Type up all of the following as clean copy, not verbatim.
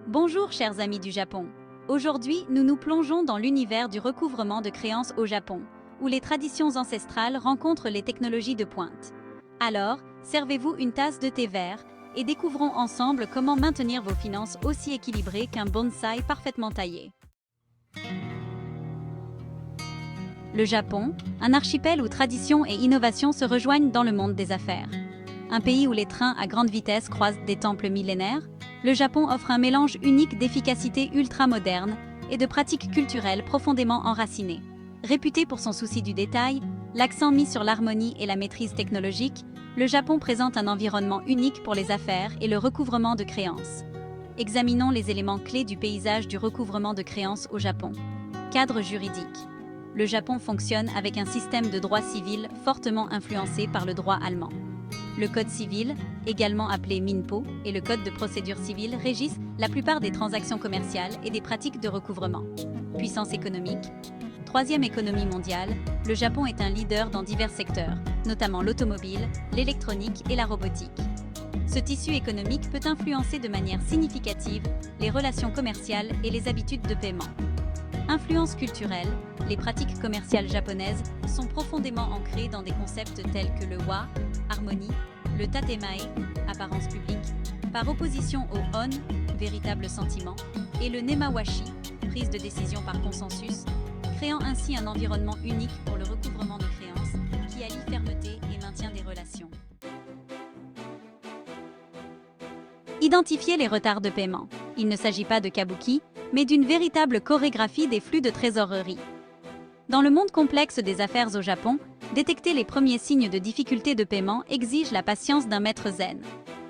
Bonjour chers amis du Japon. Aujourd'hui, nous nous plongeons dans l'univers du recouvrement de créances au Japon, où les traditions ancestrales rencontrent les technologies de pointe. Alors, servez-vous une tasse de thé vert et découvrons ensemble comment maintenir vos finances aussi équilibrées qu'un bonsaï parfaitement taillé. Le Japon, un archipel où tradition et innovation se rejoignent dans le monde des affaires. Un pays où les trains à grande vitesse croisent des temples millénaires, le Japon offre un mélange unique d'efficacité ultra-moderne et de pratiques culturelles profondément enracinées. Réputé pour son souci du détail, l'accent mis sur l'harmonie et la maîtrise technologique, le Japon présente un environnement unique pour les affaires et le recouvrement de créances. Examinons les éléments clés du paysage du recouvrement de créances au Japon. Cadre juridique. Le Japon fonctionne avec un système de droit civil fortement influencé par le droit allemand. Le Code civil, également appelé MINPO, et le Code de procédure civile régissent la plupart des transactions commerciales et des pratiques de recouvrement. Puissance économique. Troisième économie mondiale, le Japon est un leader dans divers secteurs, notamment l'automobile, l'électronique et la robotique. Ce tissu économique peut influencer de manière significative les relations commerciales et les habitudes de paiement. Influence culturelle, les pratiques commerciales japonaises sont profondément ancrées dans des concepts tels que le wa, harmonie, le tatemae, apparence publique, par opposition au on, véritable sentiment, et le nemawashi, prise de décision par consensus, créant ainsi un environnement unique pour le recouvrement de créances qui allie fermeté et maintien des relations. Identifier les retards de paiement. Il ne s'agit pas de kabuki, mais d'une véritable chorégraphie des flux de trésorerie. Dans le monde complexe des affaires au Japon, détecter les premiers signes de difficulté de paiement exige la patience d'un maître zen.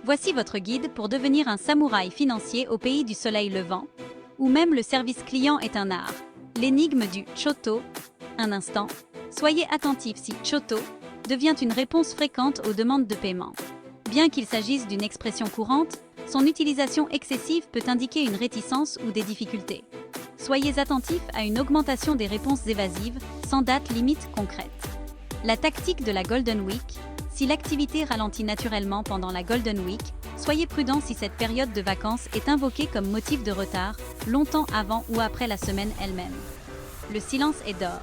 Voici votre guide pour devenir un samouraï financier au pays du soleil levant, où même le service client est un art. L'énigme du choto. Un instant, soyez attentif si choto devient une réponse fréquente aux demandes de paiement. Bien qu'il s'agisse d'une expression courante, son utilisation excessive peut indiquer une réticence ou des difficultés. Soyez attentif à une augmentation des réponses évasives sans date limite concrète. La tactique de la Golden Week. Si l'activité ralentit naturellement pendant la Golden Week, soyez prudent si cette période de vacances est invoquée comme motif de retard, longtemps avant ou après la semaine elle-même. Le silence est d'or.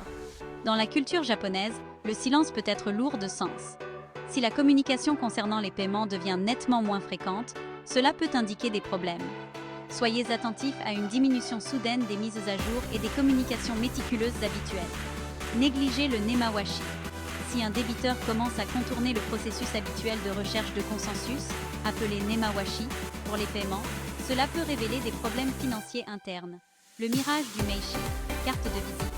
Dans la culture japonaise, le silence peut être lourd de sens. Si la communication concernant les paiements devient nettement moins fréquente, cela peut indiquer des problèmes. Soyez attentifs à une diminution soudaine des mises à jour et des communications méticuleuses habituelles. Négligez le nemawashi. Si un débiteur commence à contourner le processus habituel de recherche de consensus, appelé nemawashi, pour les paiements, cela peut révéler des problèmes financiers internes. Le mirage du meishi, carte de visite.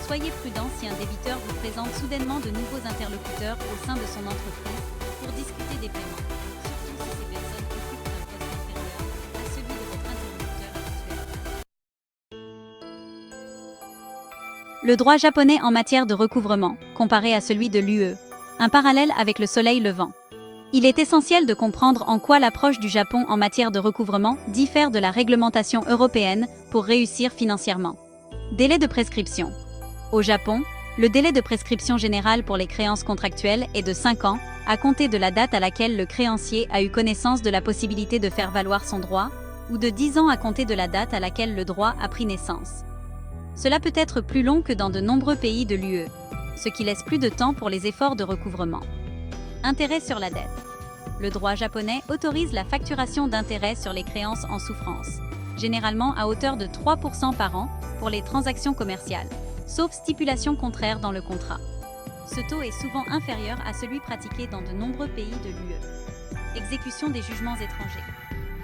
Soyez prudent si un débiteur vous présente soudainement de nouveaux interlocuteurs au sein de son entreprise pour discuter des paiements, surtout si ces personnes occupent un poste inférieur à celui de votre interlocuteur habituel. Le droit japonais en matière de recouvrement, comparé à celui de l'UE. Un parallèle avec le soleil levant. Il est essentiel de comprendre en quoi l'approche du Japon en matière de recouvrement diffère de la réglementation européenne pour réussir financièrement. Délai de prescription. Au Japon, le délai de prescription général pour les créances contractuelles est de 5 ans, à compter de la date à laquelle le créancier a eu connaissance de la possibilité de faire valoir son droit, ou de 10 ans à compter de la date à laquelle le droit a pris naissance. Cela peut être plus long que dans de nombreux pays de l'UE, ce qui laisse plus de temps pour les efforts de recouvrement. Intérêt sur la dette. Le droit japonais autorise la facturation d'intérêts sur les créances en souffrance, généralement à hauteur de 3% par an pour les transactions commerciales, sauf stipulation contraire dans le contrat. Ce taux est souvent inférieur à celui pratiqué dans de nombreux pays de l'UE. Exécution des jugements étrangers.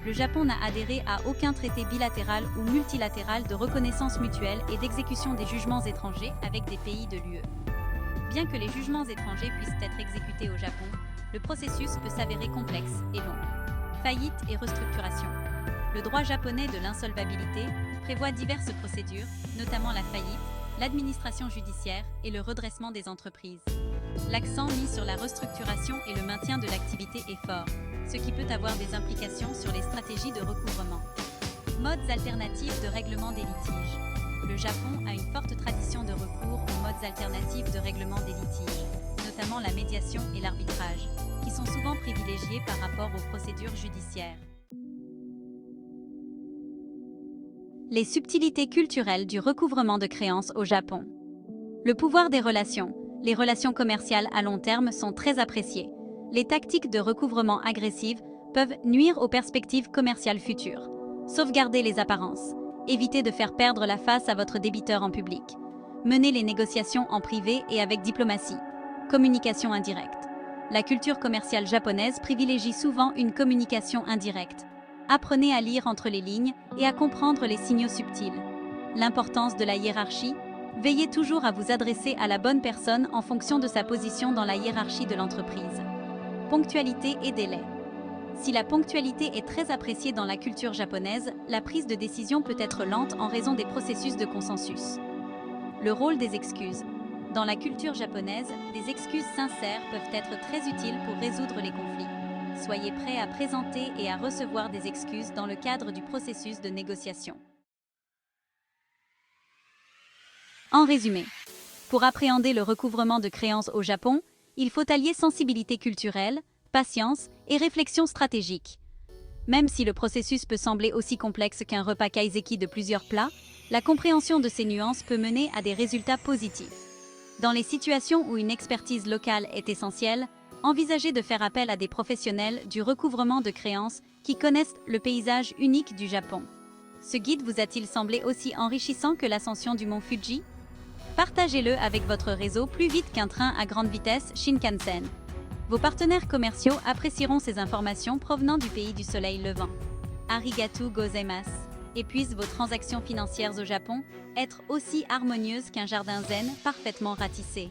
Le Japon n'a adhéré à aucun traité bilatéral ou multilatéral de reconnaissance mutuelle et d'exécution des jugements étrangers avec des pays de l'UE. Bien que les jugements étrangers puissent être exécutés au Japon, le processus peut s'avérer complexe et long. Faillite et restructuration. Le droit japonais de l'insolvabilité prévoit diverses procédures, notamment la faillite, l'administration judiciaire et le redressement des entreprises. L'accent mis sur la restructuration et le maintien de l'activité est fort, ce qui peut avoir des implications sur les stratégies de recouvrement. Modes alternatifs de règlement des litiges. Le Japon a une forte tradition de recours aux modes alternatifs de règlement des litiges, notamment la médiation et l'arbitrage, qui sont souvent privilégiés par rapport aux procédures judiciaires. Les subtilités culturelles du recouvrement de créances au Japon. Le pouvoir des relations. Les relations commerciales à long terme sont très appréciées. Les tactiques de recouvrement agressives peuvent nuire aux perspectives commerciales futures. Sauvegardez les apparences. Évitez de faire perdre la face à votre débiteur en public. Menez les négociations en privé et avec diplomatie. Communication indirecte. La culture commerciale japonaise privilégie souvent une communication indirecte. Apprenez à lire entre les lignes et à comprendre les signaux subtils. L'importance de la hiérarchie. Veillez toujours à vous adresser à la bonne personne en fonction de sa position dans la hiérarchie de l'entreprise. Ponctualité et délai. Si la ponctualité est très appréciée dans la culture japonaise, la prise de décision peut être lente en raison des processus de consensus. Le rôle des excuses. Dans la culture japonaise, des excuses sincères peuvent être très utiles pour résoudre les conflits. Soyez prêt à présenter et à recevoir des excuses dans le cadre du processus de négociation. En résumé, pour appréhender le recouvrement de créances au Japon, il faut allier sensibilité culturelle, patience et réflexion stratégique. Même si le processus peut sembler aussi complexe qu'un repas kaiseki de plusieurs plats, la compréhension de ces nuances peut mener à des résultats positifs. Dans les situations où une expertise locale est essentielle, envisagez de faire appel à des professionnels du recouvrement de créances qui connaissent le paysage unique du Japon. Ce guide vous a-t-il semblé aussi enrichissant que l'ascension du mont Fuji? Partagez-le avec votre réseau plus vite qu'un train à grande vitesse Shinkansen. Vos partenaires commerciaux apprécieront ces informations provenant du pays du soleil levant. Arigatou gozaimasu. Et puissent vos transactions financières au Japon être aussi harmonieuses qu'un jardin zen parfaitement ratissé.